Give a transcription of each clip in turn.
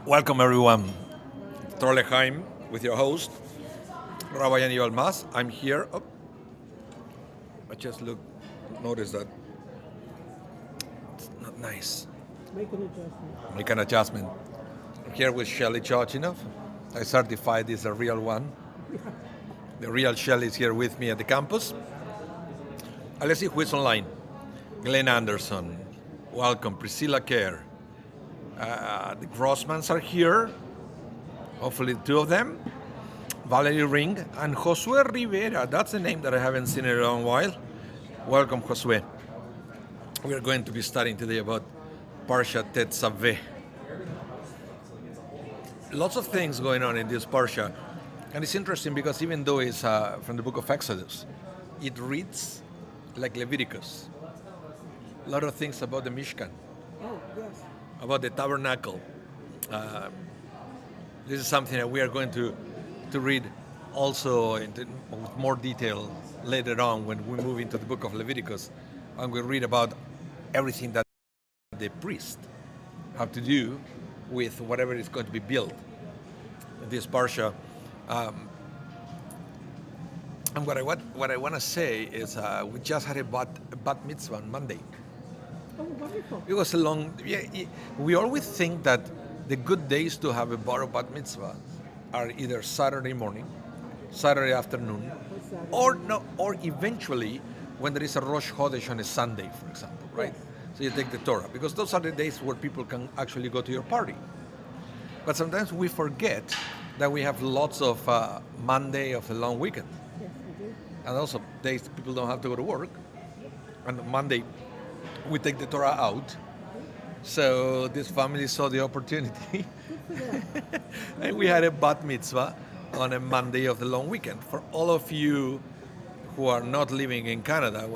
Welcome everyone. Torah with your host, Rabbi Anibal. I'm here. Oh, I just noticed that it's not nice. Make an adjustment. I'm here with Shelly Chochinov. I certified this a real one. The real Shelly is here with me at the campus. Let's see who is online. Glenn Anderson. Welcome. Priscilla Kerr. The Grossmans are here, hopefully two of them. Valerie Ring and Josue Rivera. That's a name that I haven't seen in a long while. Welcome, Josue. We are going to be studying today about Parsha Tetzaveh. Lots of things going on in this Parsha. And it's interesting because even though it's from the book of Exodus, it reads like Leviticus. A lot of things about the Mishkan. Oh, yes. About the tabernacle. This is something that we are going to read also with more detail later on when we move into the book of Leviticus. And we read about everything that the priests have to do with whatever is going to be built in this parsha. And what I want to say is we just had a bat mitzvah on Monday. Oh, wonderful. It was a long. We always think that the good days to have a bar or bat mitzvah are either Saturday morning, Saturday afternoon, or eventually when there is a Rosh Chodesh on a Sunday, for example, right? Yes. So you take the Torah because those are the days where people can actually go to your party. But sometimes we forget that we have lots of Monday of a long weekend, Yes, we do. and also days people don't have to go to work. And on Monday we take the Torah out. So this family saw the opportunity and we had a bat mitzvah on a Monday of the long weekend. For all of you who are not living in Canada,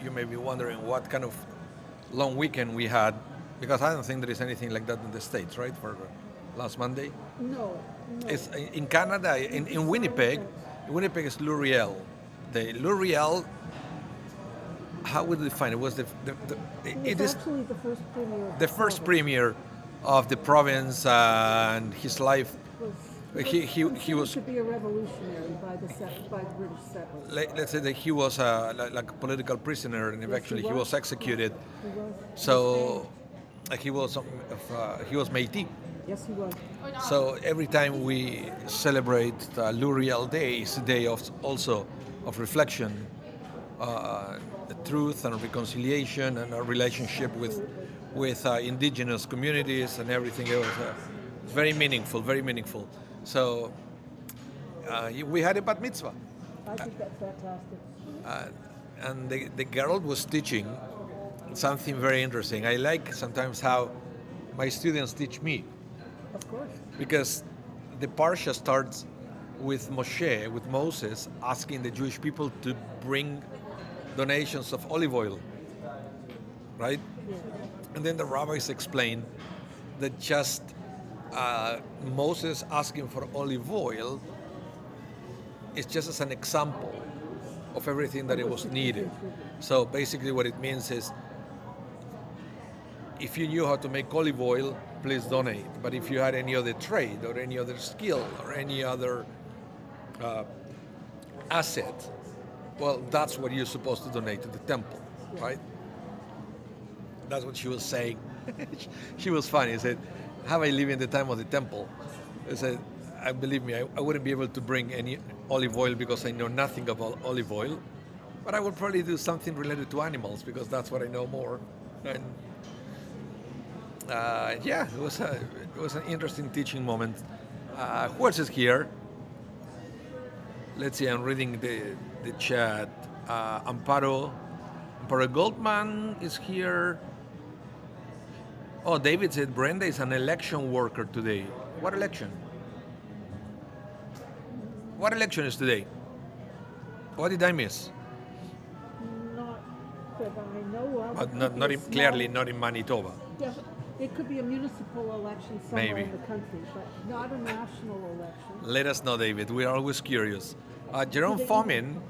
you may be wondering what kind of long weekend we had, because I don't think there is anything like that in the States, right, for last Monday? No. It's in Canada, in Winnipeg. Winnipeg is L'Oreal. The L'Oreal, how would we define it? Was It was actually the first premier. the first premier of the province, and his life. He was to be a revolutionary by the British settlers. Let's say that he was like a political prisoner, and eventually he was executed. He was. So he was Métis. Yes, he was. So every time we celebrate L'Oreal Day, it's a day also of reflection, the truth and reconciliation, and our relationship with indigenous communities and everything else. It's very meaningful, very meaningful. So we had a bat mitzvah. I think that's fantastic. And the girl was teaching something very interesting. I like sometimes how my students teach me, Of course. because the parsha starts with Moses, asking the Jewish people to bring donations of olive oil, right? Yeah. And then the rabbis explain that just Moses asking for olive oil is just as an example of everything that it was needed. So basically what it means is, if you knew how to make olive oil, please donate. But if you had any other trade or any other skill or any other asset, well, that's what you're supposed to donate to the temple, right? That's what she was saying. She was funny. She said, have I lived in the time of the temple? I said, believe me, I wouldn't be able to bring any olive oil because I know nothing about olive oil, but I would probably do something related to animals because that's what I know more. And yeah, it was an interesting teaching moment. Who else is here? Let's see, I'm reading the chat. Amparo Goldman is here. Oh, David said Brenda is an election worker today. What election? What election is today? What did I miss? Not that I know of. But It not, could not be in, a clearly small- not in Manitoba. Yeah, it could be a municipal election somewhere Maybe. in the country, but not a national election. Let us know, David. We are always curious. Jerome Fomin,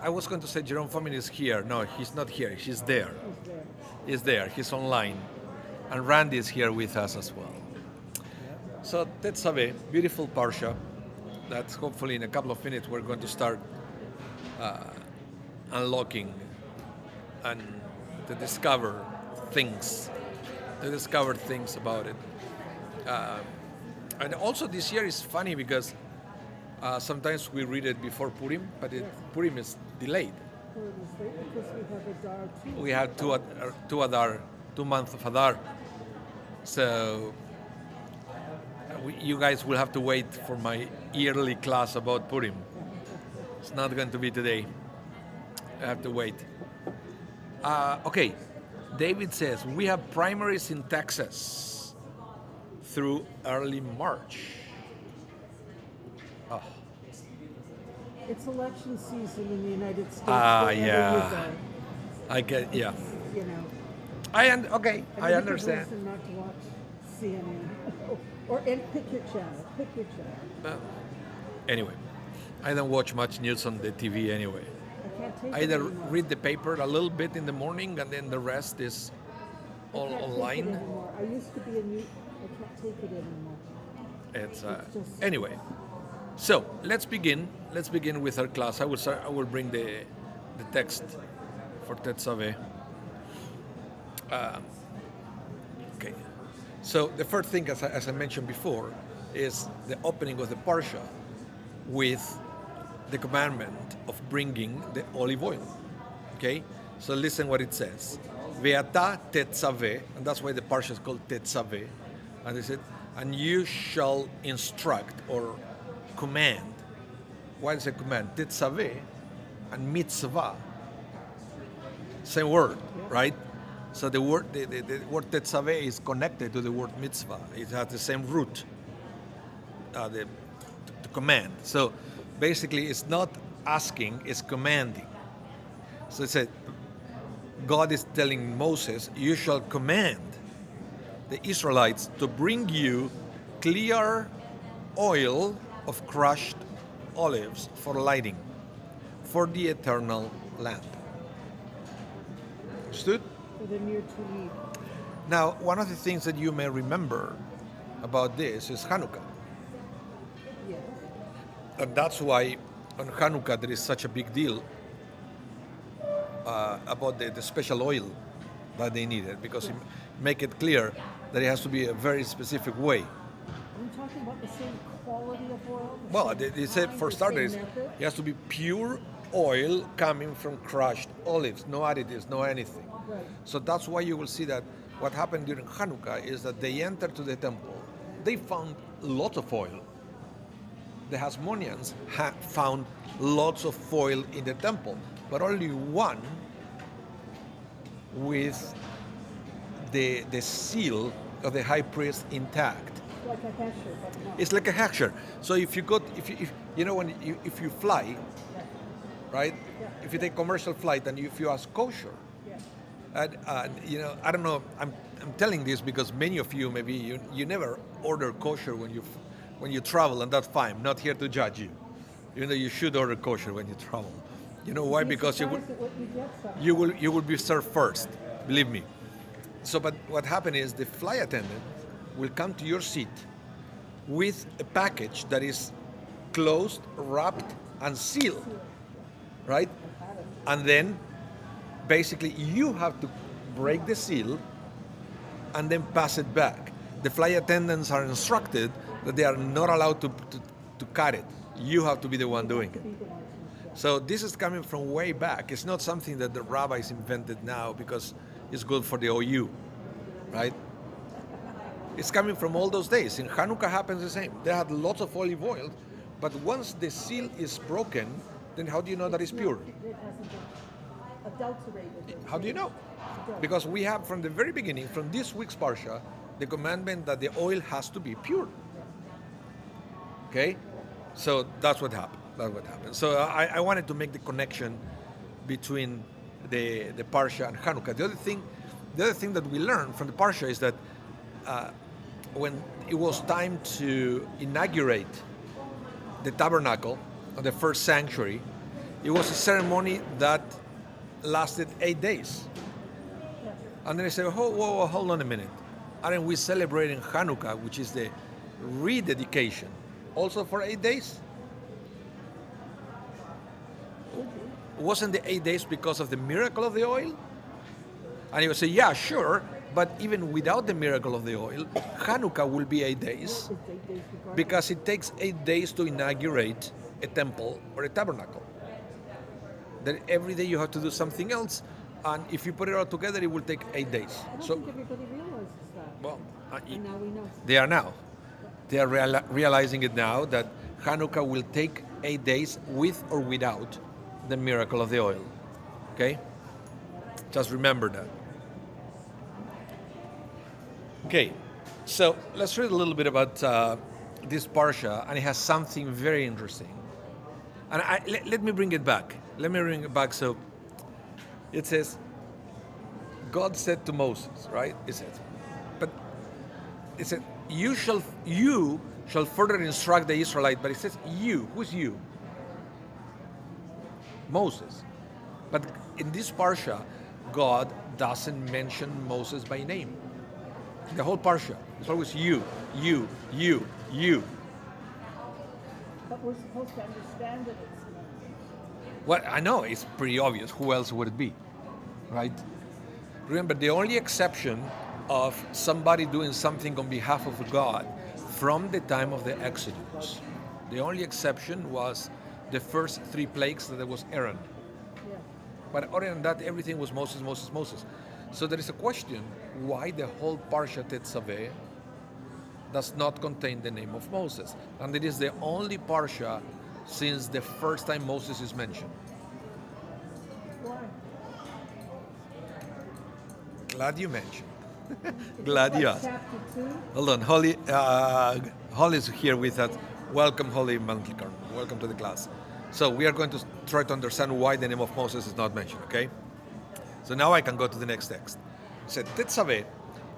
I was going to say Jerome Fomin is here. No, he's not here. He's there. Is there? He's there. He's online. And Randy is here with us as well. So Tetzaveh, beautiful parsha. That's hopefully in a couple of minutes we're going to start unlocking and to discover things about it. And also this year is funny because sometimes we read it before Purim, but Purim is delayed. Because we have Adar too. We have two Adar, 2 months of Adar. So you guys will have to wait for my yearly class about Purim. It's not going to be today. I have to wait. Okay, David says, we have primaries in Texas through early March. Oh. It's election season in the United States. Ah, wherever yeah. you go. I get, yeah. You know. I And understand. Reason not to watch CNN and pick your channel. Pick your channel. Anyway, I don't watch much news on the TV anyway. I can't take I it either anymore. read the paper a little bit in the morning and then the rest is all I can't take it online. anymore. I used to be a new. I can't take it anymore. It's just- anyway. So let's begin. Let's begin with our class. I will bring the text for Tetzaveh. Okay. So the first thing, as I mentioned before, is the opening of the parsha with the commandment of bringing the olive oil. Okay. So listen what it says. Ve'ata Tetzaveh, and that's why the parsha is called Tetzaveh. And they said, and you shall instruct or command. Why is it command? Tetzaveh and mitzvah. Same word, right? So the word word Tetzaveh is connected to the word mitzvah. It has the same root. The command. So basically, it's not asking; it's commanding. So it said, God is telling Moses, "You shall command the Israelites to bring you clear oil of crushed olives for lighting, for the eternal lamp." Understood? For the near to need. Now, one of the things that you may remember about this is Hanukkah. Yes. And that's why on Hanukkah there is such a big deal about the special oil that they needed, because it make it clear that it has to be a very specific way. Are we talking about the same quality of oil? The Well, same they said kind, for the starters, same method? it has to be pure oil coming from crushed olives, no additives, no anything. Right. So that's why you will see that what happened during Hanukkah is that they entered to the temple, they found lots of oil. The Hasmoneans found lots of oil in the temple, but only one with the seal of the high priest intact. Like a hesher, but not. It's like a hechsher. So if you when if you fly, right? If you take commercial flight and if you ask kosher, Yeah. and I don't know. I'm telling this because many of you maybe you never order kosher when you travel, and that's fine. I'm not here to judge you. Even though you should order kosher when you travel. You know why? You'd be Because you will surprised at what you get sometimes. you will be served first. Believe me. So, but what happened is the flight attendant will come to your seat with a package that is closed, wrapped, and sealed, right? And then basically you have to break the seal and then pass it back. The flight attendants are instructed that they are not allowed to cut it. You have to be the one doing it. So this is coming from way back. It's not something that the rabbis invented now because it's good for the OU, right? It's coming from all those days. In Hanukkah happens the same. They had lots of olive oil, but once the seal is broken, then how do you know that it's pure? It hasn't been adulterated. How do you know? Because we have from the very beginning, from this week's Parsha, the commandment that the oil has to be pure. Okay? So that's what happened. That's what happened. So I wanted to make the connection between the Parsha and Hanukkah. The other thing that we learned from the Parsha is that when it was time to inaugurate the tabernacle, or the first sanctuary, it was a ceremony that lasted 8 days. And then I said, whoa, hold on a minute. Aren't we celebrating Hanukkah, which is the rededication, also for 8 days? Wasn't the 8 days because of the miracle of the oil? And he would say, yeah, sure, but even without the miracle of the oil, Hanukkah will be 8 days because it takes 8 days to inaugurate a temple or a tabernacle. Then every day you have to do something else, and if you put it all together, it will take 8 days. I don't think everybody realizes that. Well, And now we know. they are now. They are realizing it now that Hanukkah will take 8 days with or without the miracle of the oil. Okay? Just remember that. Okay, so let's read a little bit about this Parsha, and it has something very interesting. And let me bring it back. Let me bring it back. So it says, God said to Moses, right? It said, you shall further instruct the Israelite. But it says you. Who's you? Moses. But in this Parsha, God doesn't mention Moses by name. The whole Parsha, it's always you. But we're supposed to understand that it's me. Well, I know, it's pretty obvious. Who else would it be, right? Remember, the only exception of somebody doing something on behalf of God from the time of the Exodus, the only exception was the first 3 plagues that there was Aaron. Yeah. But other than that, everything was Moses. So there is a question, why the whole Parsha Tetzaveh does not contain the name of Moses? And it is the only Parsha since the first time Moses is mentioned. Why? Glad you mentioned. Glad you asked. Chapter 2? Hold on, Holly is here with us. Welcome, Holly Mantelkarn. Welcome to the class. So we are going to try to understand why the name of Moses is not mentioned, okay? So now I can go to the next text. It said, Tetzaveh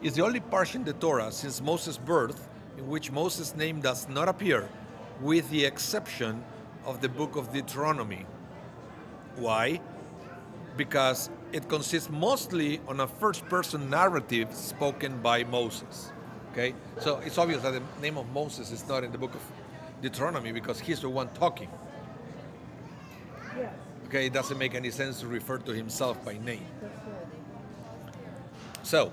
is the only parsha in the Torah since Moses' birth in which Moses' name does not appear, with the exception of the book of Deuteronomy. Why? Because it consists mostly on a first-person narrative spoken by Moses. Okay? So it's obvious that the name of Moses is not in the book of Deuteronomy because he's the one talking. Yes, Okay, it doesn't make any sense to refer to himself by name. that's right. So,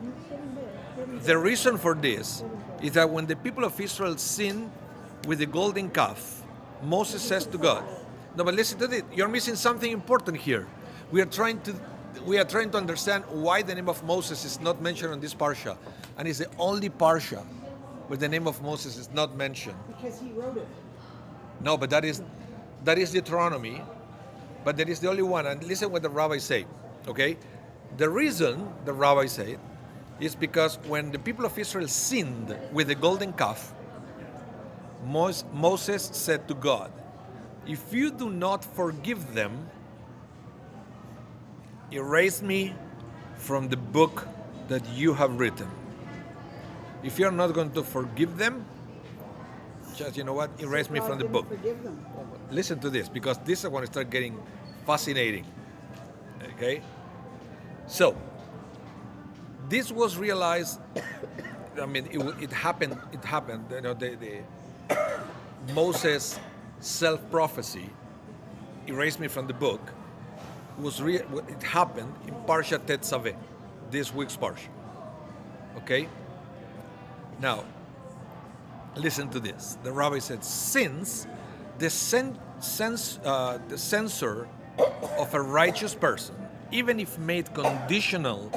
You stand there. the reason for this is that when the people of Israel sinned with the golden calf, Moses says to God, no, but listen to this, you're missing something important here. We are trying to understand why the name of Moses is not mentioned on this parsha, and it's the only parsha where the name of Moses is not mentioned. Because he wrote it. No, but that is Deuteronomy, but that is the only one. And listen what the rabbis say, okay? The reason the rabbis say is because when the people of Israel sinned with the golden calf, Moses said to God, if you do not forgive them, erase me from the book that you have written. If you're not going to forgive them, just, you know what, erase me God from the didn't book. Forgive them. Listen to this, because this is when it starts getting fascinating. Okay? So, this was realized, I mean, it happened, you know, the Moses' self-prophecy, erase me from the book, it happened in Parsha Tetzaveh, this week's Parsha. Okay? Now, listen to this. The rabbi said, since the censor of a righteous person, even if made conditional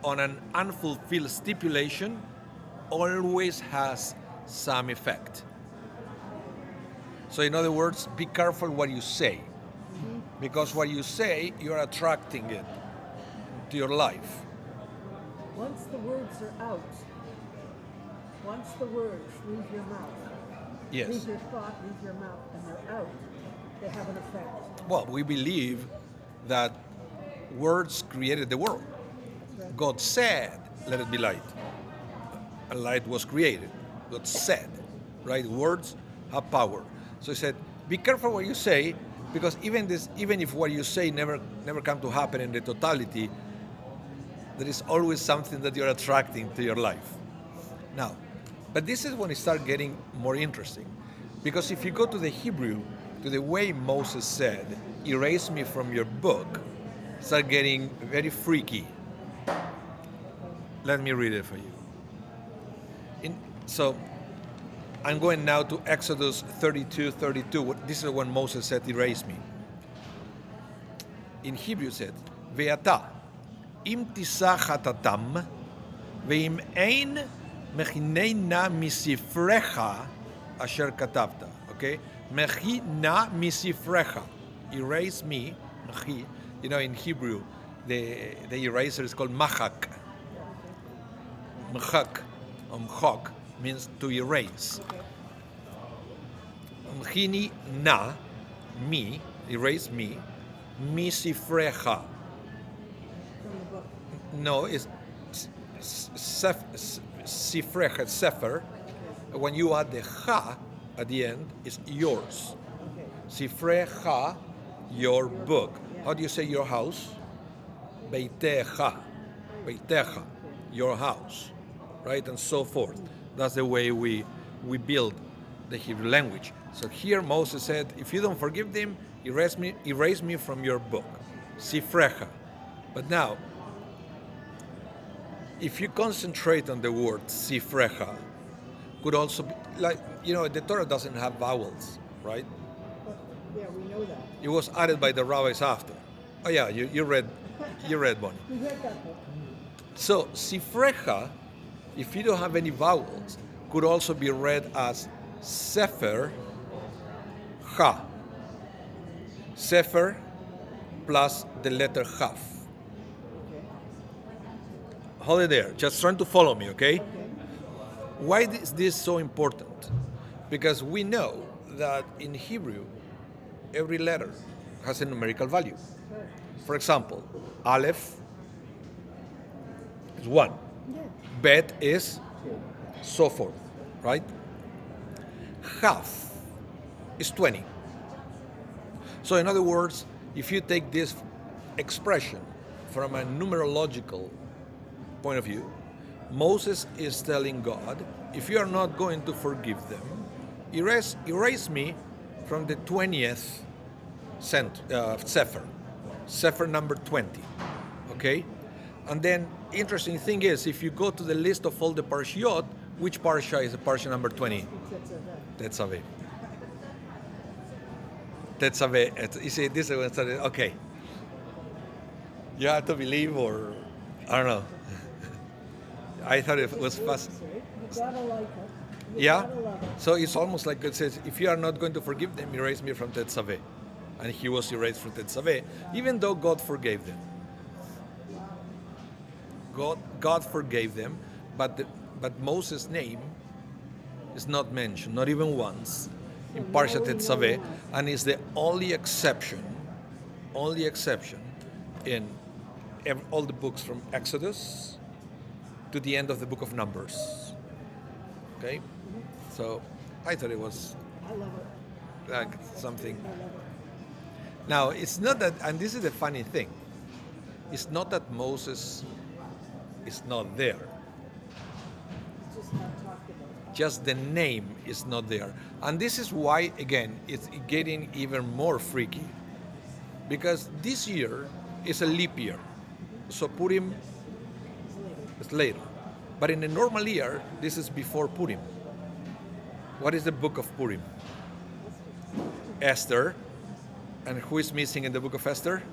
on an unfulfilled stipulation, always has some effect. So in other words, be careful what you say, Because what you say, you're attracting it to your life. Once the words are out, once the words leave your mouth, Yes. leave your thought, leave your mouth, and they're out, they have an effect. Well, we believe that words created the world. Right. God said, let it be light. And light was created. God said, right? Words have power. So he said, be careful what you say, because even if what you say never come to happen in the totality, there is always something that you're attracting to your life. Now, but this is when it starts getting more interesting. Because if you go to the Hebrew, to the way Moses said, erase me from your book, start getting very freaky. Let me read it for you. So I'm going now to Exodus 32:32. This is when Moses said, erase me. In Hebrew it said, Ve'ata, im tisa chatatam, ve'im ein mechineina misifrecha asher katavta. Okay? Mechina misifrecha. Erase me. Mechi. You know, in Hebrew, the eraser is called machak. Machak, mchok, means to erase. Mechini na, me, erase me, misifrecha. From the book. No, it's sifrecha, sefer. When you add the cha at the end, it's yours. Okay. Sifrecha, your book. How do you say your house? Beitecha. Beitecha, your house. Right? And so forth. That's the way we build the Hebrew language. So here Moses said, if you don't forgive them, erase me from your book. Sifrecha. But now, if you concentrate on the word sifrecha, could also be, like, you know, the Torah doesn't have vowels, right? Yeah, we know that. It was added by the rabbis after. Oh yeah, you read one. We read that book. So sifrecha, if you don't have any vowels, could also be read as sefer ha. Sefer plus the letter chaf. Okay. Hold it there. Just trying to follow me, okay? Okay. Why is this so important? Because we know that in Hebrew, every letter has a numerical value. Sure. For example, Aleph is 1. Yeah. Bet is 2. so forth, right? Half is 20. So in other words, if you take this expression from a numerological point of view, Moses is telling God, if you are not going to forgive them, erase me from the 20th Sefer number 20, okay? And then, interesting thing is, if you go to the list of all the parshiot, which parsha is the parsha number 20? Tetzaveh. Tetzaveh. You see, this is when it started. Okay. You have to believe, or I don't know. I thought it was fast. You gotta like it. You Yeah. gotta love it. So it's almost like it says, if you are not going to forgive them, erase me from Tetzaveh. And he was erased from Tetzaveh, even though God forgave them. God forgave them, but Moses' name is not mentioned, not even once, in Parshat Tetzaveh, and is the only exception in all the books from Exodus to the end of the book of Numbers. Okay? So I thought it was I love it. like something. I love it. Now, it's not that, and this is the funny thing, it's not that Moses is not there. It's just not talked about. Just the name is not there. And this is why, again, it's getting even more freaky. Because this year is a leap year. So Purim It's later. is later. But in a normal year, this is before Purim. What is the book of Purim? Esther. And who is missing in the book of Esther?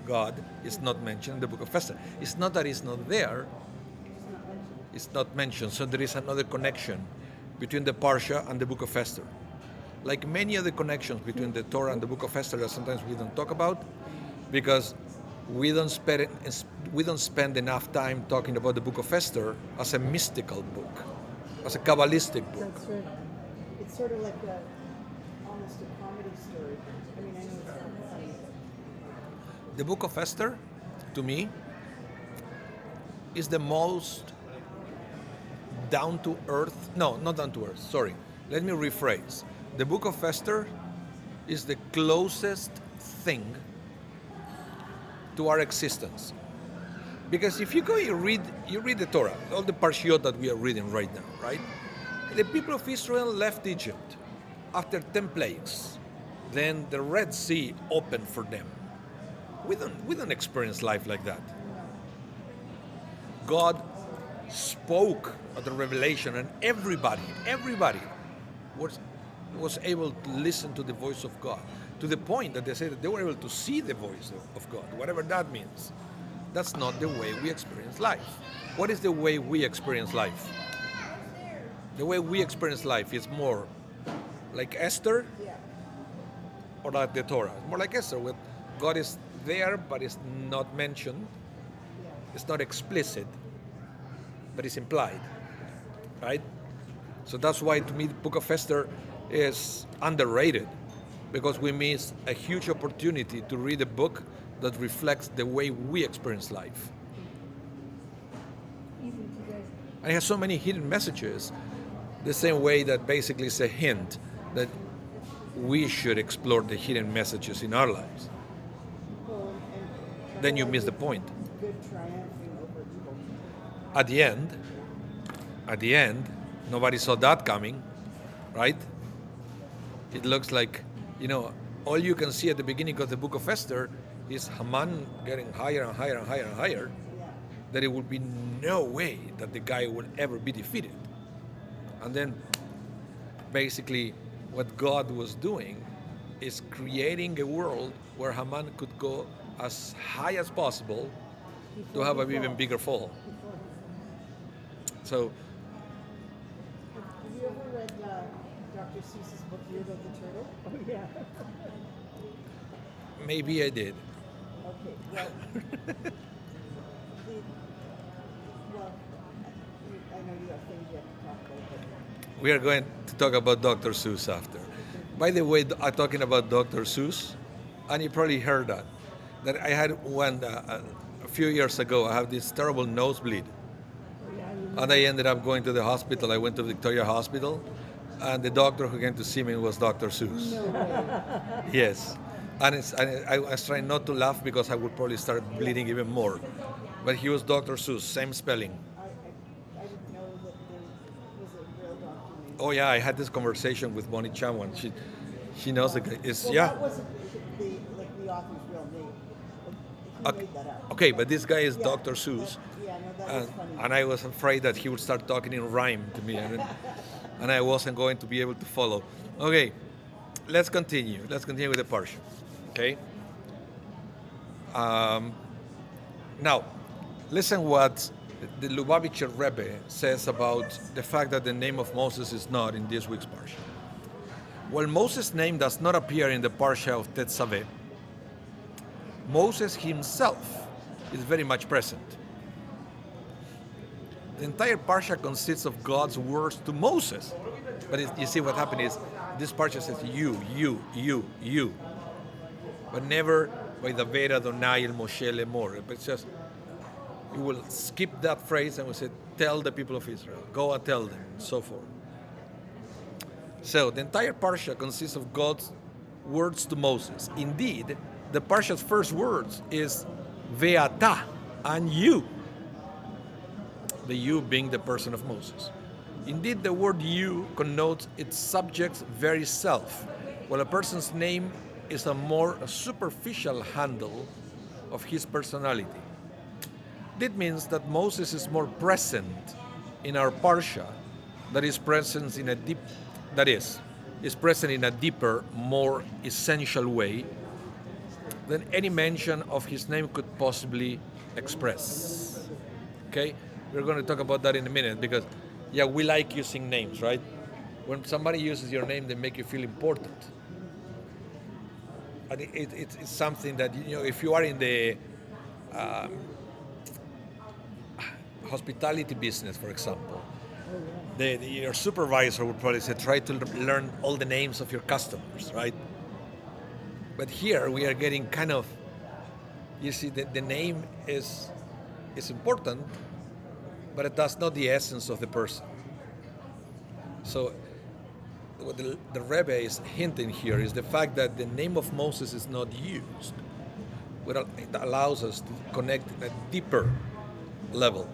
God is not mentioned in the book of Esther. It's not that it's not there, it's not mentioned. So there is another connection between the Parsha and the book of Esther. like many other connections between the Torah and the Book of Esther that sometimes we don't talk about, because we don't spend enough time talking about the Book of Esther as a mystical book, as a Kabbalistic book. That's right. It's sort of like almost a comedy story. I mean, I know it's not funny. The Book of Esther, to me, is the most down to earth. No, not down to earth. Sorry. Let me rephrase. The Book of Esther is the closest thing to our existence. Because if you go, you read the Torah, all the parshiot that we are reading right now, right? The people of Israel left Egypt after 10 plagues. Then the Red Sea opened for them. We don't experience life like that. God spoke of the revelation, and everybody was able to listen to the voice of God, to the point that they said that they were able to see the voice of God, whatever that means. That's not the way we experience life. What is the way we experience life? The way we experience life is more like Esther, or like the Torah. It's more like Esther, where God is there, but it's not mentioned. It's not explicit, but it's implied, right? So that's why, to me, the Book of Esther is underrated, because we miss a huge opportunity to read a book that reflects the way we experience life. And it has so many hidden messages, the same way that basically is a hint that we should explore the hidden messages in our lives. Then you miss the point. Good triumphing over evil. At the end, nobody saw that coming, right? It looks like, all you can see at the beginning of the Book of Esther is Haman getting higher and higher and higher and higher, that it would be no way that the guy would ever be defeated. And then, basically, what God was doing is creating a world where Haman could go as high as possible to have an even bigger fall. So, Have you ever read Dr. Seuss's book, Year of the Turtle? Oh, yeah. maybe I did. Okay, well, I know you have things you have to talk about, but We are going to talk about Dr. Seuss after. By the way, I'm talking about Dr. Seuss, and you probably heard that I had one a few years ago. I had this terrible nosebleed, and I ended up going to the hospital. I went to Victoria Hospital, and the doctor who came to see me was Dr. Seuss. no way. Yes, and I was trying not to laugh because I would probably start bleeding even more. But he was Dr. Seuss, same spelling. I didn't know that there was a real doctor named. Oh yeah, I had this conversation with Bonnie Chamwan. She knows the guy. It's Well, yeah. that wasn't the author's real name. He Okay, made that up. okay, but this guy is Yeah, Dr. Seuss, Yeah, no, that was funny. and I was afraid that he would start talking in rhyme to me, and I wasn't going to be able to follow. Okay, let's continue. Let's continue with the parsha. Okay. Now, listen what the Lubavitcher Rebbe says about the fact that the name of Moses is not in this week's parsha. While Moses' name does not appear in the parsha of Tetzaveh, Moses himself is very much present. The entire parsha consists of God's words to Moses. But you see what happened is, this parsha says you. But never by the Vera Adonai el Moshe lemor. But it's just, you will skip that phrase and we say, tell the people of Israel, go and tell them, and so forth. So the entire parsha consists of God's words to Moses. Indeed, the parsha's first words is ve'ata, and you. The you being the person of Moses. Indeed, the word you connotes its subject's very self, while a person's name is a more superficial handle of his personality. That means that Moses is more present in our parsha, is present in a deeper, more essential way than any mention of his name could possibly express. Okay? We're going to talk about that in a minute because, we like using names, right? When somebody uses your name, they make you feel important. And it's something that, if you are in the hospitality business, for example, your supervisor would probably say, try to learn all the names of your customers, right? But here we are getting kind of, you see, the name is important, but it does not the essence of the person. So what the Rebbe is hinting here is the fact that the name of Moses is not used. It allows us to connect at a deeper level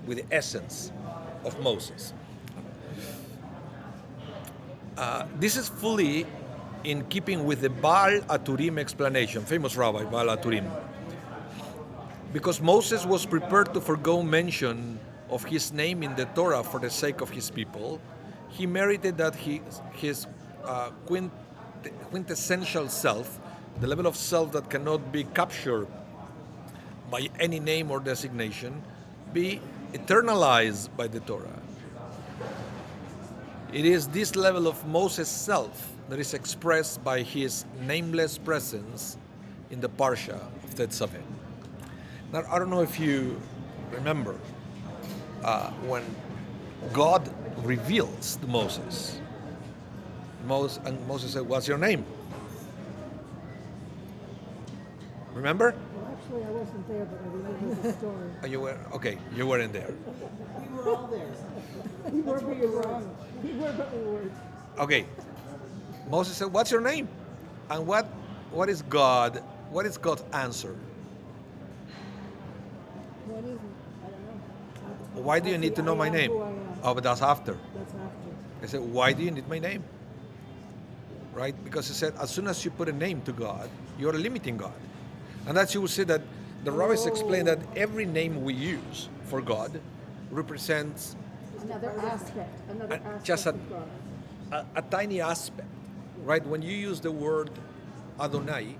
with the essence of Moses. This is fully in keeping with the Baal Aturim explanation, famous rabbi Baal Aturim. Because Moses was prepared to forgo mention of his name in the Torah for the sake of his people, he merited that his quintessential self, the level of self that cannot be captured by any name or designation, be eternalized by the Torah. It is this level of Moses' self that is expressed by his nameless presence in the Parsha of Tetzaveh. Now, I don't know if you remember when God reveals to Moses. Moses said, "What's your name?" Remember? Well, actually, I wasn't there, but I remember the story. Oh, you were okay. You weren't there. We were all there. We were, but we weren't. We were, but we weren't. Okay. Moses said, "What's your name?" And what is God? What is God's answer? What is it? I don't know. Why do you need to know my name? Who I am. Oh, but that's after. That's after. I said, why do you need my name? Right? Because he said, as soon as you put a name to God, you're limiting God. And that's you will see that the rabbis explain that every name we use for God represents Another aspect. Another aspect just of God. a tiny aspect. Right? When you use the word Adonai,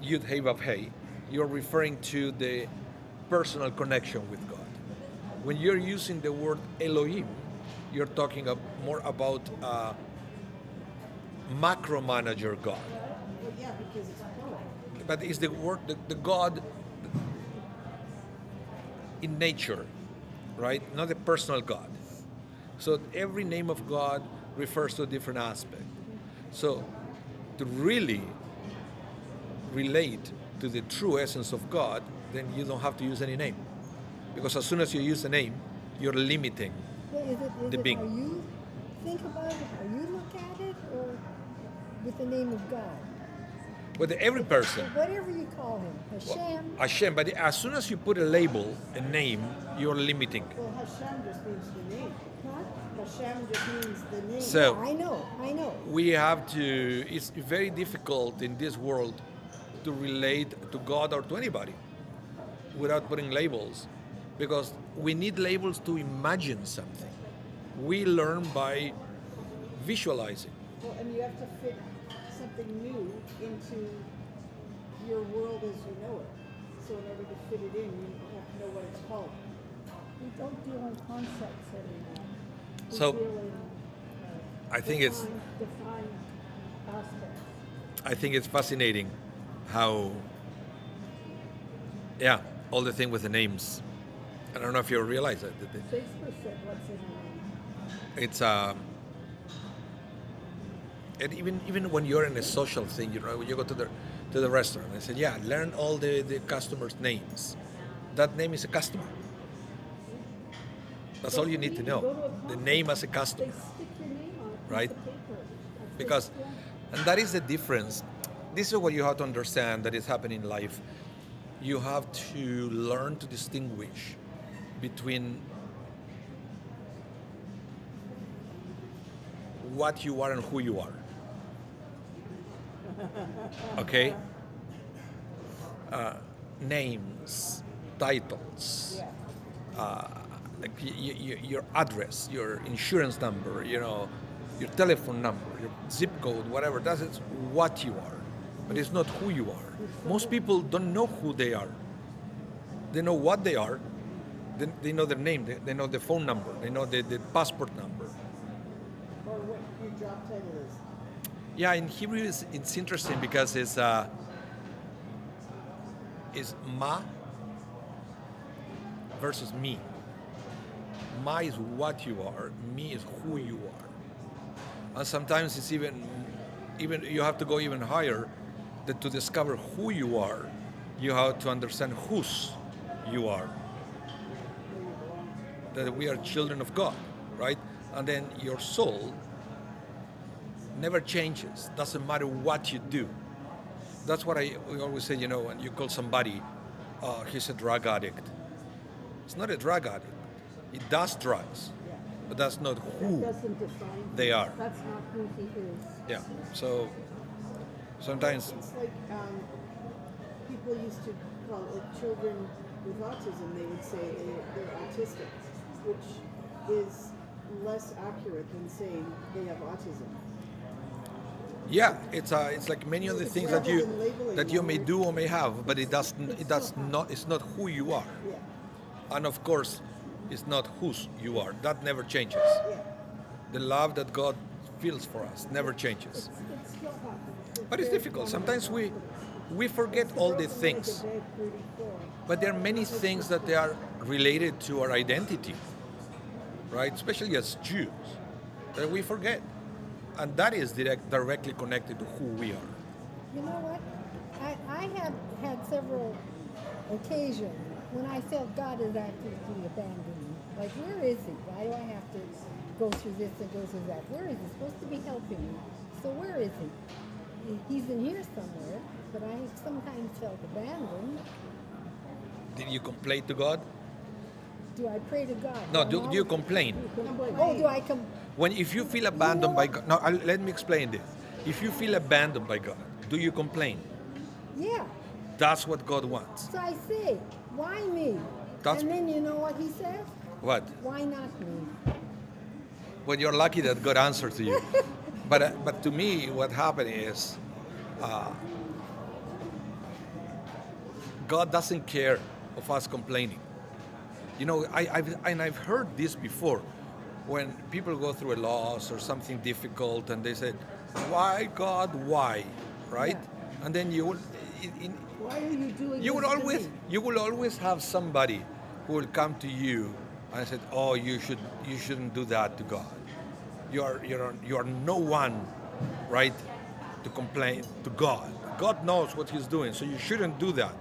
Yud Hei Vav Hei, you're referring to the personal connection with God. When you're using the word Elohim, you're talking more about macro manager God. Well, yeah, because it's plural. But it's the word, the God in nature, right? Not a personal God. So every name of God refers to a different aspect. So to really relate to the true essence of God, then you don't have to use any name. Because as soon as you use a name, you're limiting But is the it being. how you think about it, how you look at it, or with the name of God? But every person, Whatever you call him, Hashem. Hashem, but as soon as you put a label, a name, you're limiting. Well, Hashem just means the name. Huh? Hashem just means the name. So- I know. We have to, it's very difficult in this world to relate to God or to anybody without putting labels, because we need labels to imagine something. We learn by visualizing. Well, and you have to fit something new into your world as you know it. So in order to fit it in, you have to know what it's called. We don't deal in concepts anymore. We So, deal in I think it's defined aspects. I think it's fascinating how, yeah, all the thing with the names. I don't know if you realize it. Shakespeare said, "What's in a name?" It's and even when you're in a social thing, when you go to the restaurant, I said, yeah, learn all the customers' names. That name is a customer. That's all you need to know. The name as a customer. They stick your name on a piece Right? of paper. That's Because, the- and that is the difference. This is what you have to understand that is happening in life. You have to learn to distinguish between what you are and who you are. Okay? Names, titles, like your address, your insurance number, your telephone number, your zip code, whatever. That is what you are, but it's not who you are. Most people don't know who they are. They know what they are. They know their name. They know the phone number. They know the passport number. Or what your job title is. Yeah, in Hebrew it's interesting because it's ma versus me. Ma is what you are, me is who you are. And sometimes it's even you have to go even higher that to discover who you are, you have to understand whose you are. That we are children of God, right? And then your soul never changes. Doesn't matter what you do. That's what we always say, when you call somebody, he's a drug addict. It's not a drug addict. It does drugs, but that's not who Doesn't define they are. That's not who he is. Yeah. So sometimes, It's like people used to call it children with autism. They would say they're autistic, which is less accurate than saying they have autism. yeah, it's like many of the things that you may do or may have, but it's not who you are. Yeah. And of course, it's not whose you are. That never changes. Yeah. The love that God feels for us never changes. It's still happens. But it's difficult. Sometimes we forget all the things. But there are many things that they are related to our identity, right? Especially as Jews, that we forget. And that is directly connected to who we are. You know what? I have had several occasions when I felt God is actively abandoning me. Like, where is he? Why do I have to go through this and go through that? Where is he supposed to be helping me? So where is he? He's in here somewhere, but I sometimes felt abandoned. Did you complain to God? Do I pray to God? No, do you complain? Oh, do I come? If you feel abandoned by God, let me explain this. If you feel abandoned by God, do you complain? Yeah. That's what God wants. So I say, why me? That's- And then you know what he says? What? Why not me? Well, you're lucky that God answered to you. But to me, what happened is, God doesn't care of us complaining. I've heard this before, when people go through a loss or something difficult, and they said, "Why, God? Why?" Right? Yeah. And then you will, Why are you doing you this will to always me? you will always have somebody who will come to you and said, "Oh, you shouldn't do that to God. You are no one, right, to complain to God. God knows what He's doing, so you shouldn't do that."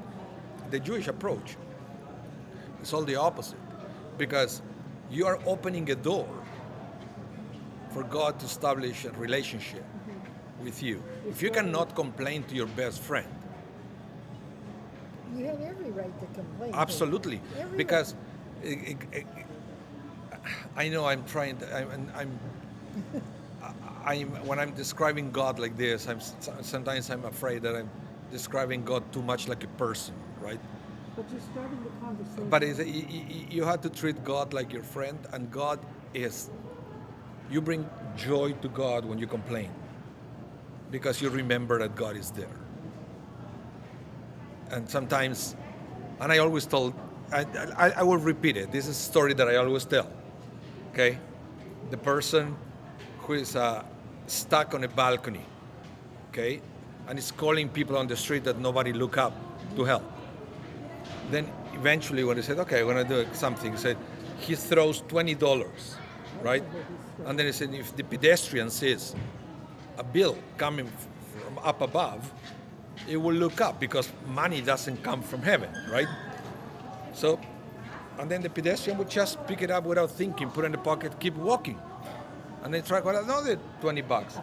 The Jewish approach is all the opposite, because you are opening a door for God to establish a relationship with you. If you cannot complain to your best friend, You have every right to complain. absolutely, Every because I know I'm trying. I'm when I'm describing God like this, sometimes I'm afraid that I'm describing God too much like a person, right? But you're starting the conversation. But you have to treat God like your friend, and God is. You bring joy to God when you complain, because you remember that God is there. And sometimes, and I always told, I will repeat it. This is a story that I always tell. Okay, the person who is stuck on a balcony, okay, and is calling people on the street that nobody look up to help. Then eventually, when he said, "Okay, I'm gonna do something," he said he throws $20, right? And then he said, if the pedestrian sees a bill coming from up above, it will look up, because money doesn't come from heaven, right? So, and then the pedestrian would just pick it up without thinking, put it in the pocket, keep walking, and then try another $20.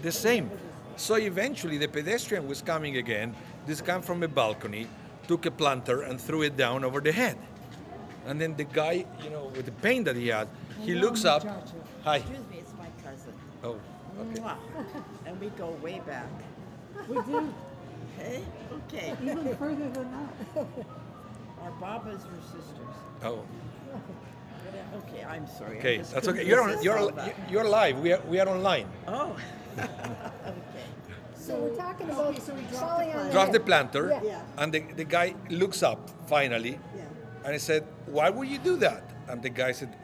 The same. So eventually, the pedestrian was coming again. This came from a balcony, took a planter and threw it down over the head. And then the guy, with the pain that he had, he looks up. Hi. Excuse me, it's my cousin. Oh, okay. Mwah. And we go way back. We do. Hey? Okay. Even further than that. Our Babas were sisters. Oh, Okay, I'm sorry. I okay. just That's couldn't okay. You're resist all that. you're live. We are online. Oh. Okay. So we're talking about so we dropped falling the on Drop the head. planter, Yeah. and the guy looks up finally, Yeah. and he said, "Why would you do that?" And the guy said,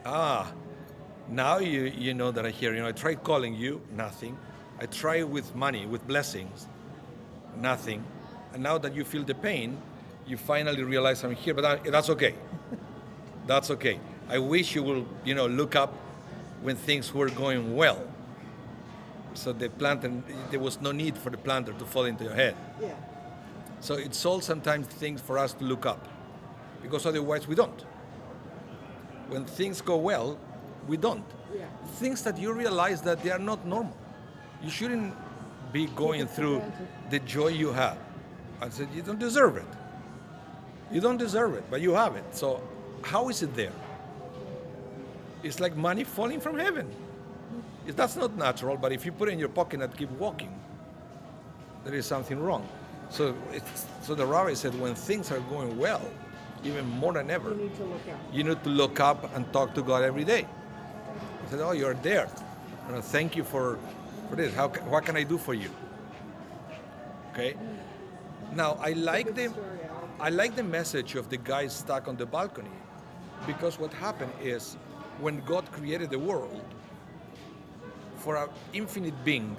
Now you know that I hear, I tried calling you, nothing. I tried with money, with blessings, nothing. And now that you feel the pain, you finally realize I'm here, but that's okay. That's okay. I wish you will, look up when things were going well. So there was no need for the planter to fall into your head. Yeah. So it's all sometimes things for us to look up, because otherwise we don't. When things go well, we don't. Yeah. Things that you realize that they are not normal. You shouldn't be going it for through granted. the joy you have. I said, you don't deserve it. You don't deserve it, but you have it. So how is it there? It's like money falling from heaven. That's not natural, but if you put it in your pocket and keep walking, there is something wrong. So the rabbi said, when things are going well, even more than ever, You need to look out. you need to look up and talk to God every day. I said, oh, you're there. Thank you for this. What can I do for you? Okay. Now I like the message of the guy stuck on the balcony, because what happened is when God created the world, for an infinite being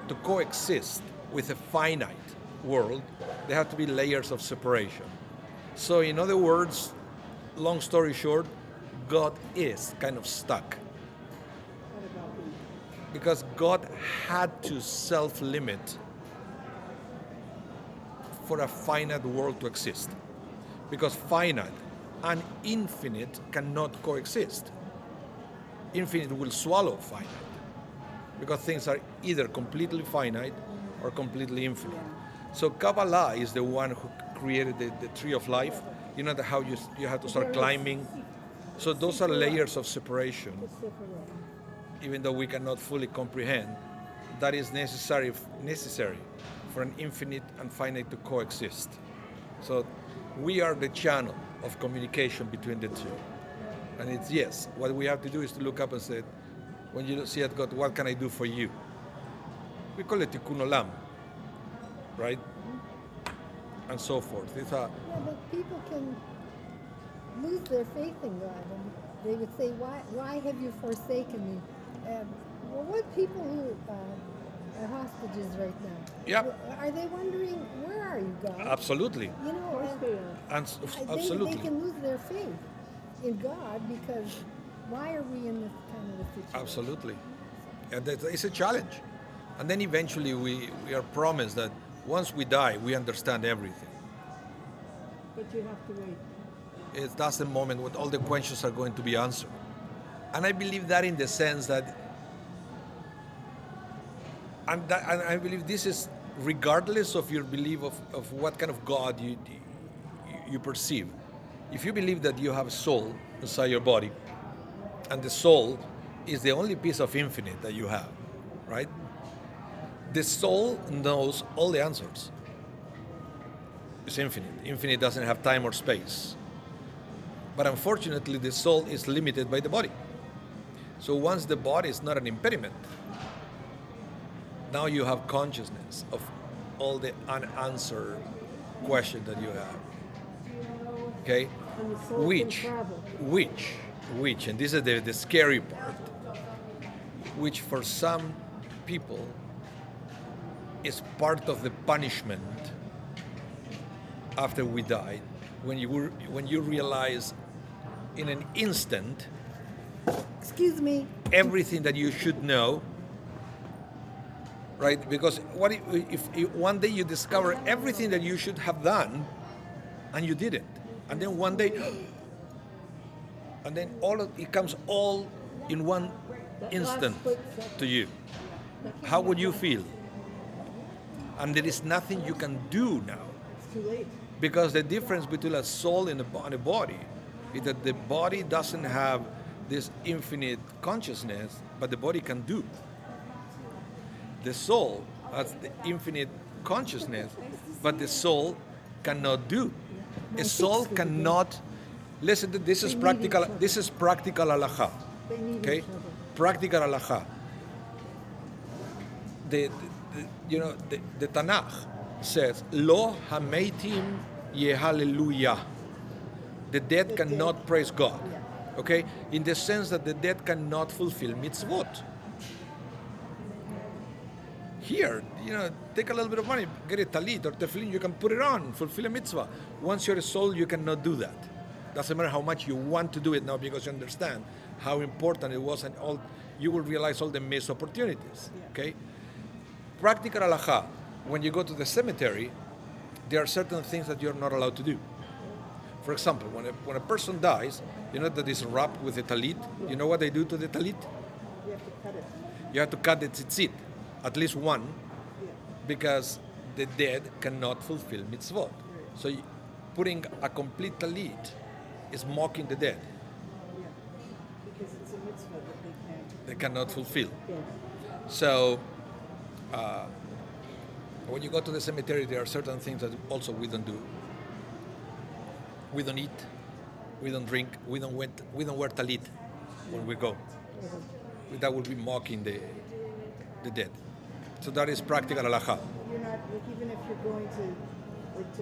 to coexist with a finite world, there have to be layers of separation. So in other words, long story short, God is kind of stuck. What about the Because God had to self-limit for a finite world to exist. Because finite and infinite cannot coexist. Infinite will swallow finite. Because things are either completely finite or completely infinite. So Kabbalah is the one who created the tree of life. You know how you have to start climbing. So those are layers of separation. separate? Even though we cannot fully comprehend, that is necessary for an infinite and finite to coexist. So we are the channel of communication between the two. And it's yes, what we have to do is to look up and say, when you see it, God, what can I do for you? We call it tikkun olam, right? And so forth. It's Yeah, but people can lose their faith in God, and they would say, "Why have you forsaken me?" Well, what people who are hostages right now? Yep. Are they wondering, "Where are you, God?" Absolutely. You know, Of course they are. And they can lose their faith in God because why are we in this kind of a situation? Absolutely. And it's a challenge. And then eventually we are promised that once we die, we understand everything. But you have to wait. That's the moment when all the questions are going to be answered. And I believe that in the sense that, and I believe this is regardless of your belief of what kind of God you perceive. If you believe that you have a soul inside your body, and the soul is the only piece of infinite that you have, right? The soul knows all the answers. It's infinite. Infinite doesn't have time or space. But unfortunately, the soul is limited by the body. So once the body is not an impediment, now you have consciousness of all the unanswered questions that you have. Okay? And the soul can travel. Which, and this is the scary part, which for some people is part of the punishment after we die, when you realize in an instant Excuse me. everything that you should know, right? Because what if one day you discover everything that you should have done and you didn't, and then one day, and then it comes all in one instant to you. How would you feel? And there is nothing you can do now. It's too late. Because the difference between a soul and a body is that the body doesn't have this infinite consciousness, but the body can do. The soul has the infinite consciousness, but the soul cannot do. A soul cannot. Listen, this is practical. This is practical halakha. They need Okay, each other. practical halakha. The Tanakh says, "Lo hameitim yehallelujah." The dead cannot praise God. Okay, in the sense that the dead cannot fulfill mitzvot. Here, take a little bit of money, get a talit or tefillin, you can put it on, fulfill a mitzvah. Once you're a soul, you cannot do that. Doesn't matter how much you want to do it now, because you understand how important it was, and all you will realize all the missed opportunities. Okay, practical halacha. When you go to the cemetery, there are certain things that you're not allowed to do. For example, when a person dies, that is wrapped with a talit. You know what they do to the talit? You have to cut it. You have to cut the tzitzit, at least one, Yeah. because the dead cannot fulfill mitzvot. So putting a complete talit is mocking the dead. Yeah. Because it's a mitzvah that They cannot fulfill. Yes. So when you go to the cemetery, there are certain things that also we don't do. We don't eat, we don't drink, we don't wear talit when we go. That would be mocking the dead. So that is practical halacha. You're not, like, even if you're going to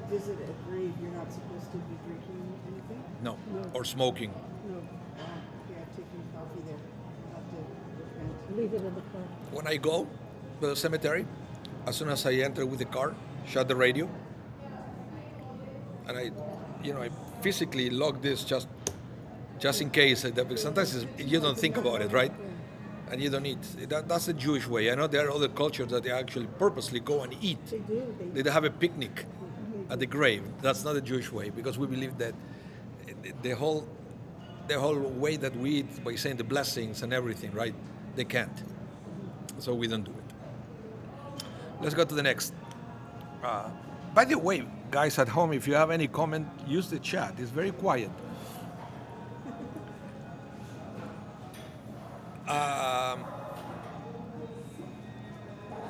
visit a grave, you're not supposed to be drinking anything? No, No. or smoking. No. Yeah, taking coffee there. You have to repent. Leave it in the car. When I go to the cemetery, as soon as I enter with the car, shut the radio, and I physically lock this just in case. Because sometimes you don't think about it, right? And you don't eat. That's the Jewish way. I know there are other cultures that they actually purposely go and eat. They do. They have a picnic at the grave. That's not the Jewish way, because we believe that the whole way that we eat by saying the blessings and everything, right? They can't. So we don't do it. Let's go to the next. By the way, guys at home, if you have any comment, use the chat. It's very quiet.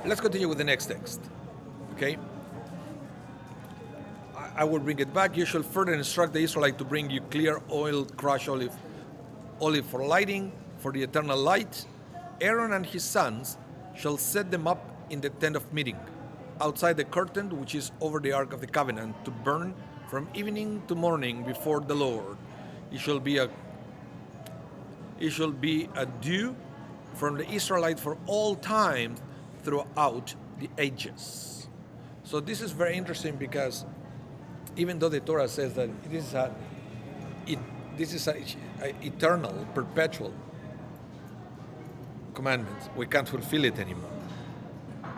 Let's continue with the next text. Okay? I will bring it back. You shall further instruct the Israelite to bring you clear oil, crushed olive for lighting, for the eternal light. Aaron and his sons shall set them up in the tent of meeting, outside the curtain which is over the ark of the covenant, to burn from evening to morning before the Lord. It shall be a dew from the Israelite for all time throughout the ages. So this is very interesting, because even though the Torah says that this is a eternal, perpetual commandment, we can't fulfill it anymore.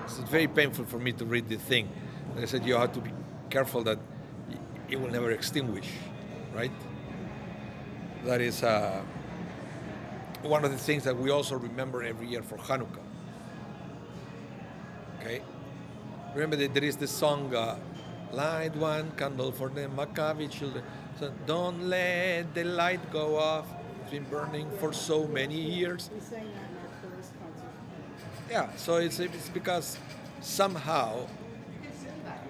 It's very painful for me to read the thing. And I said you have to be careful that it will never extinguish, right? That is one of the things that we also remember every year for Hanukkah. Okay? Remember that there is the song, light one candle for the Maccabi children. So don't let the light go off. It's been burning for so many years. We sang that in our chorus concert. Yeah, so it's because somehow,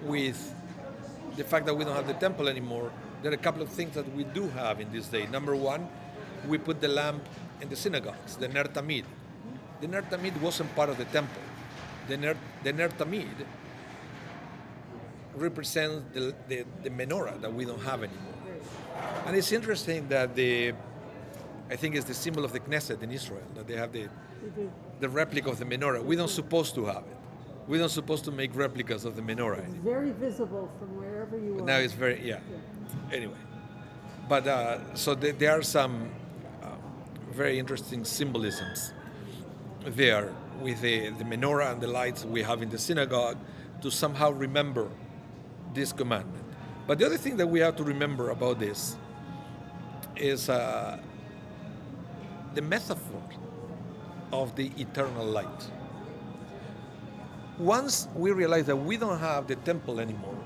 with the fact that we don't have the temple anymore, there are a couple of things that we do have in this day. Number one, we put the lamp in the synagogues, the Ner Tamid. The Ner Tamid wasn't part of the temple. The Ner Tamid represents the menorah that we don't have anymore. And it's interesting that I think it's the symbol of the Knesset in Israel, that they have the replica of the menorah. We don't supposed to have it. We don't supposed to make replicas of the menorah It's anymore. very visible from wherever you are. Now it's very, yeah. Anyway. But so there are some very interesting symbolisms there with the menorah and the lights we have in the synagogue to somehow remember this commandment. But the other thing that we have to remember about this is the metaphor of the eternal light. Once we realize that we don't have the temple anymore,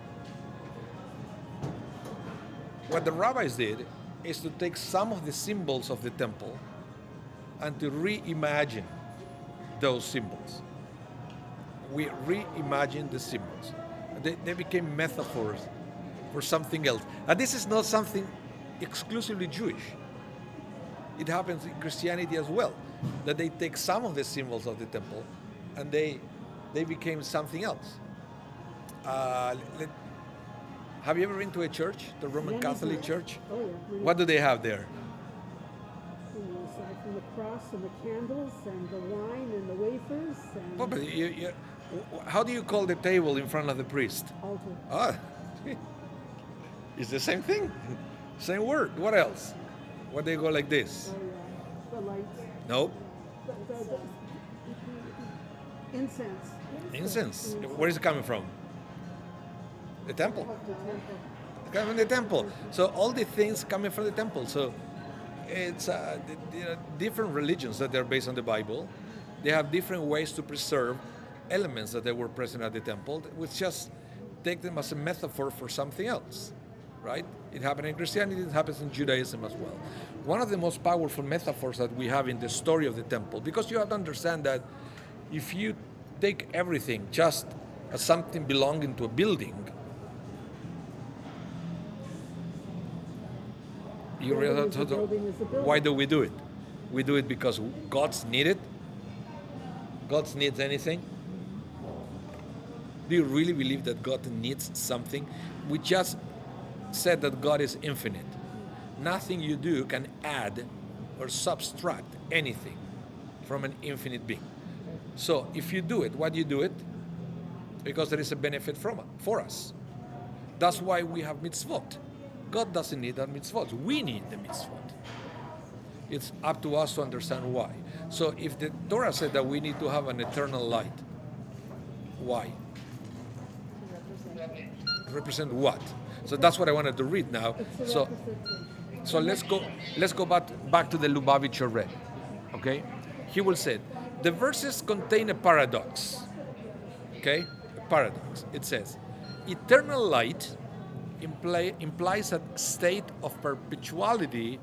what the rabbis did is to take some of the symbols of the temple and to reimagine those symbols. We reimagined the symbols. They became metaphors for something else. And this is not something exclusively Jewish. It happens in Christianity as well, that they take some of the symbols of the temple and they became something else. Have you ever been to a church, the Roman Catholic Church? Oh, yeah. What do they have there? and the cross and the candles and the wine and the wafers and But how do you call the table in front of the priest? altar. Ah, it's the same thing. Same word. What else? What they go like this? Oh yeah, the lights, No. the incense. Incense. Where is it coming from? The temple. Of the temple. It's coming from the temple. So all the things coming from the temple. So it's different religions that they're based on the Bible. They have different ways to preserve elements that they were present at the temple. We just take them as a metaphor for something else, right? It happened in Christianity. It happens in Judaism as well. One of the most powerful metaphors that we have in the story of the temple, because you have to understand that if you take everything just as something belonging to a building, you realize why do we do it? We do it because God's need it. God needs anything. Do you really believe that God needs something? We just said that God is infinite. Nothing you do can add or subtract anything from an infinite being. So if you do it, why do you do it? Because there is a benefit for us. That's why we have mitzvot. God doesn't need our mitzvot. We need the mitzvot. It's up to us to understand why. So if the Torah said that we need to have an eternal light, why? Represent what? So that's what I wanted to read now. So let's go back to the Lubavitcher Rebbe. Okay? He will say, the verses contain a paradox. Okay? A paradox. It says, eternal light implies a state of perpetuality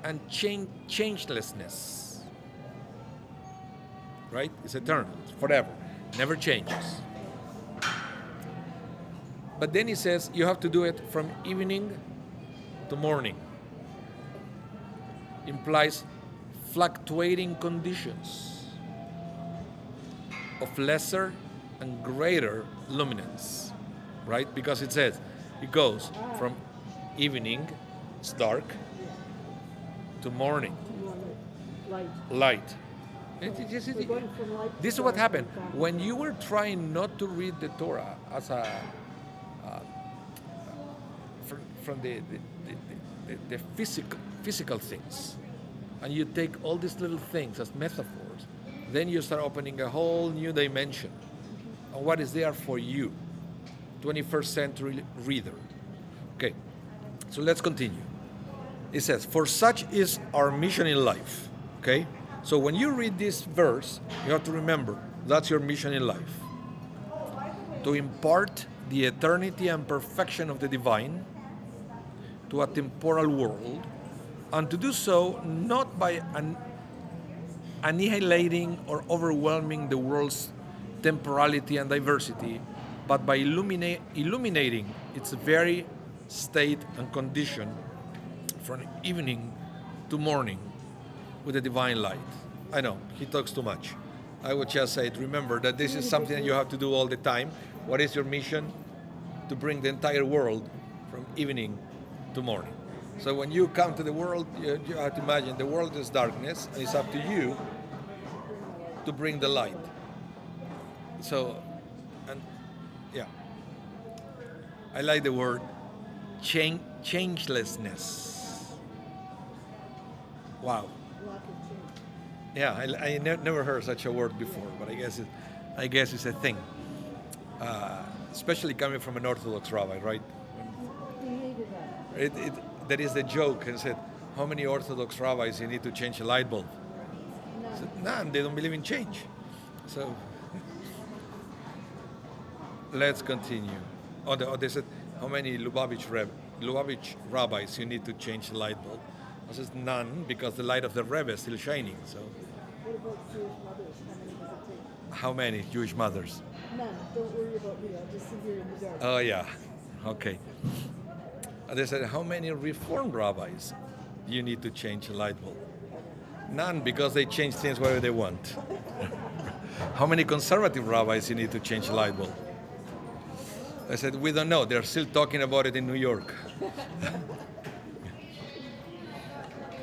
and changelessness. Right? It's eternal. It's forever. Never changes. But then he says you have to do it from evening to morning. Implies fluctuating conditions of lesser and greater luminance, right? Because it says it goes from evening, it's dark, to morning, light. This is what happened when you were trying not to read the Torah as a from the physical things, and you take all these little things as metaphors, then you start opening a whole new dimension on what is there for you, 21st century reader. Okay, so let's continue. It says, for such is our mission in life. Okay, so when you read this verse, you have to remember that's your mission in life, to impart the eternity and perfection of the divine to a temporal world, and to do so not by annihilating or overwhelming the world's temporality and diversity, but by illuminating its very state and condition from evening to morning with the divine light. I know, he talks too much. I would just say, remember that this is something that you have to do all the time. What is your mission? To bring the entire world from evening to morning. So when you come to the world, you have to imagine the world is darkness, and it's up to you to bring the light. So, and yeah, I like the word changelessness. Wow. Yeah, I never heard such a word before, but I guess it's a thing. Especially coming from an Orthodox rabbi, right? That is the joke. And said, how many Orthodox rabbis you need to change a light bulb? I said, none. They don't believe in change. So let's continue. They said, how many Lubavitch rabbis you need to change the light bulb? I said, none, because the light of the Rebbe is still shining. So What about Jewish mothers? how many Jewish mothers? None. Don't worry about me. I'll just sit here in the dark. Oh yeah, okay. And they said, how many Reformed rabbis you need to change a light bulb? None, because they change things whatever they want. How many conservative rabbis you need to change a light bulb? I said, we don't know. They're still talking about it in New York.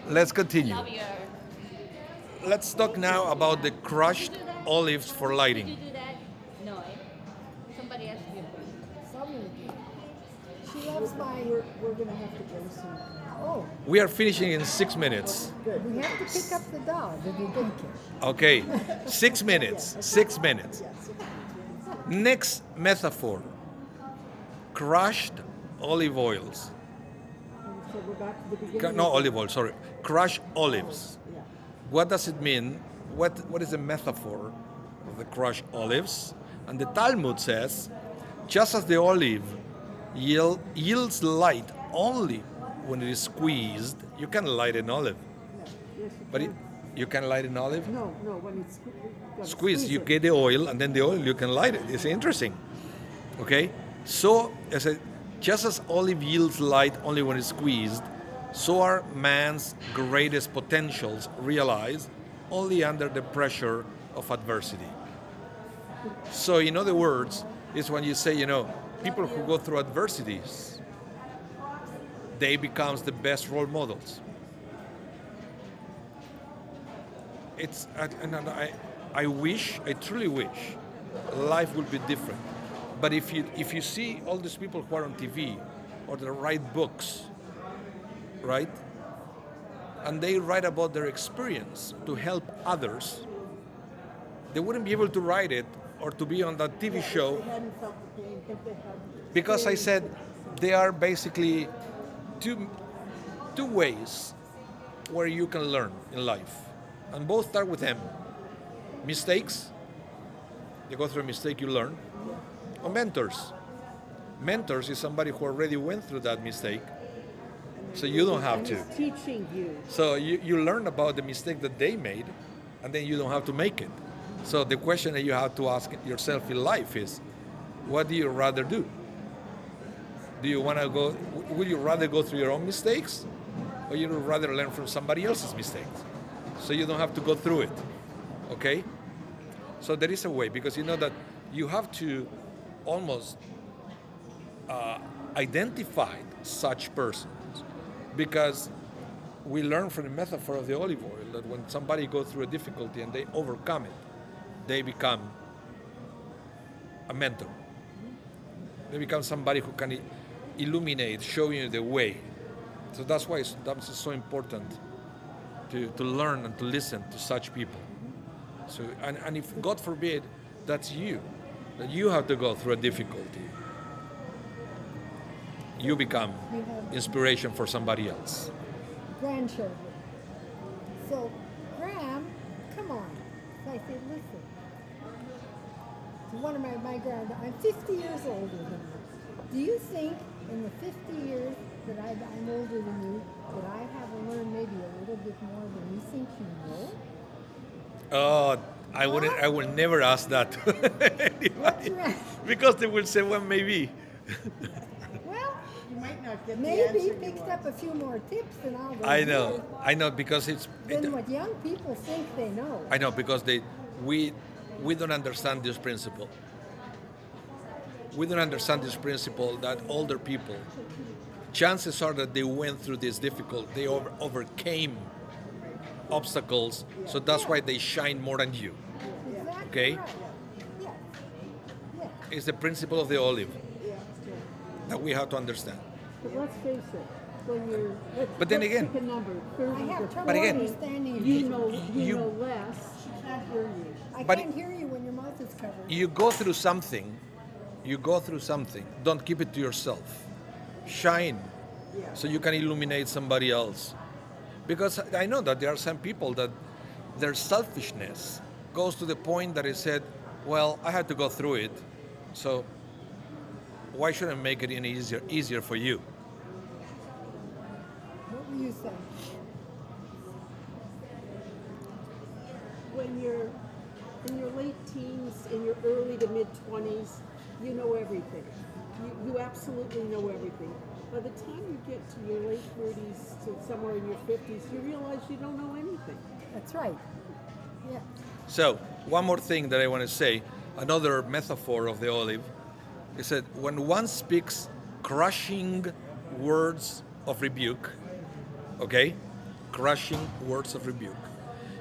Let's continue. let's talk now about the crushed olives for Did you lighting. do that? No, eh? Somebody asked you. Somebody did. She loves my. We're gonna have to go soon. Oh, We are finishing in 6 minutes. Good. we have to pick up the dog if you drink it. Okay, 6 minutes. 6 minutes. Next metaphor: crushed olive oils. So we're back to the beginning. No, olive oil. Sorry, crushed olives. Yeah. What does it mean? What is the metaphor of the crushed olives? And the Talmud says, just as the olive yields light only when it is squeezed, you can light an olive. Yes, But you can light an olive? no, when it's Squeeze, you it. get the oil, and then the oil you can light it. It's interesting. Okay? So, as a, just as olive yields light only when it's squeezed, so are man's greatest potentials realized only under the pressure of adversity. So, in other words, is when you say, people who go through adversities, they becomes the best role models. I truly wish life would be different. But if you see all these people who are on TV or they write books, right? And they write about their experience to help others, they wouldn't be able to write it or to be on that TV show They hadn't felt the pain if they had. because I said there are basically two ways where you can learn in life, and both start with M. Mistakes, you go through a mistake, you learn. Or mentors. Mentors is somebody who already went through that mistake, so you don't have to. It's teaching you. So you learn about the mistake that they made, and then you don't have to make it. So the question that you have to ask yourself in life is, what do you rather do? Do you want to go? Would you rather go through your own mistakes, or you would rather learn from somebody else's mistakes, so you don't have to go through it? Okay. So there is a way, because you know that you have to almost identify such persons, because we learn from the metaphor of the olive oil that when somebody goes through a difficulty and they overcome it, they become a mentor. They become somebody who can illuminate, show you the way. So that's why it's so important to learn and to listen to such people. So, and if, God forbid, that's you, that you have to go through a difficulty, you become You have inspiration for somebody else. grandchildren. So, Graham, come on. So I said, listen. To one of my grand, I'm 50 years older than you. Do you think in the 50 years that I'm older than you, that I have learned maybe a little bit more than you think you know? Oh, I will never ask that to anybody, right. because they will say, well, maybe. Well, You might not get the maybe answer you picked want. up a few more tips than all those I years know, because than what young people think they know. I know, because we don't understand this principle. We don't understand this principle that older people, chances are that they went through this difficult, they overcame obstacles, so that's why they shine more than you. Exactly Okay. right. Yeah. Yeah. It's the principle of the olive Yeah, it's true. that we have to understand. But let's face it, when you're But then let's again- pick a number, 30 I to have trouble 40, again- understanding you you. know you- less. She can't hear you. I but can't hear you when your mouth is covered. You go through something, don't keep it to yourself. Shine, Yeah. so you can illuminate somebody else. Because I know that there are some people that their selfishness goes to the point that it said, well, I had to go through it, so why shouldn't I make it any easier for you? What were you saying? When you're in your late teens, in your early to mid 20s, you know everything. You absolutely know everything. By the time you get to your late 30s to somewhere in your 50s, you realize you don't know anything. That's right. Yeah. So, one more thing that I want to say, another metaphor of the olive, is that when one speaks crushing words of rebuke, okay? Crushing words of rebuke.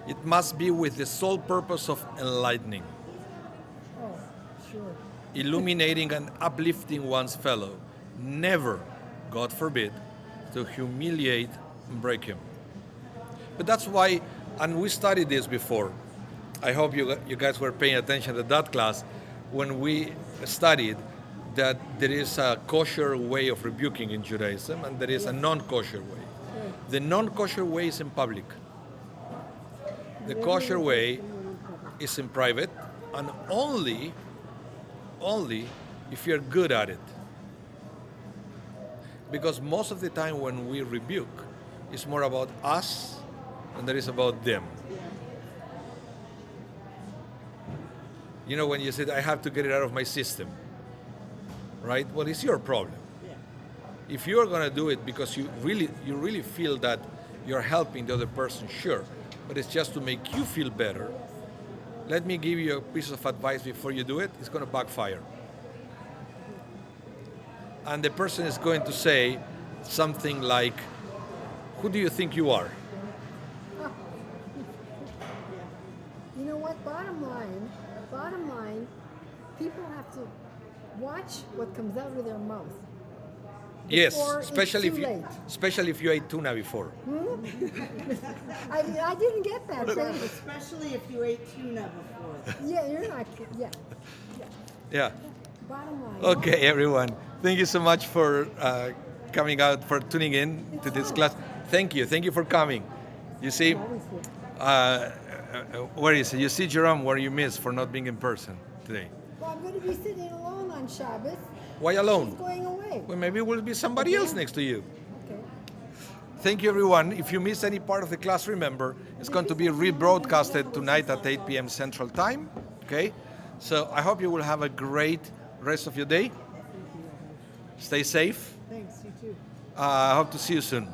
It must be with the sole purpose of enlightening, Oh, sure. illuminating and uplifting one's fellow. Never, God forbid, to humiliate and break him. But that's why, and we studied this before. I hope you guys were paying attention to that class when we studied that there is a kosher way of rebuking in Judaism and there is a non-kosher way. The non-kosher way is in public. The kosher way is in private, and only if you're good at it. Because most of the time when we rebuke, it's more about us than there is about them. You know, when you said, I have to get it out of my system, right? Well, it's your problem. Yeah. If you're going to do it because you really feel that you're helping the other person, sure, but it's just to make you feel better. Let me give you a piece of advice before you do it. It's going to backfire. And the person is going to say something like, who do you think you are? You know what? Bottom line, people have to watch what comes out of their mouth. Yes, Before it's especially too if you, late. especially if you ate tuna before. I didn't get that. Thank you. Especially if you ate tuna before. Yeah, you're not. Yeah. Yeah. Bottom line. Okay, everyone. Thank you so much for coming out, for tuning in to this class. Thank you for coming. You see, Always good. where is it? You see, Jerome, where you missed for not being in person today. Well, I'm going to be sitting alone on Shabbos. Why alone? She's going away. Well, maybe it will be somebody else next to you. Okay. Thank you, everyone. If you missed any part of the class, remember, it's going to be rebroadcasted tonight at 8 p.m. Central Time. Okay? So I hope you will have a great rest of your day. Stay safe. Thanks, you too. I hope to see you soon.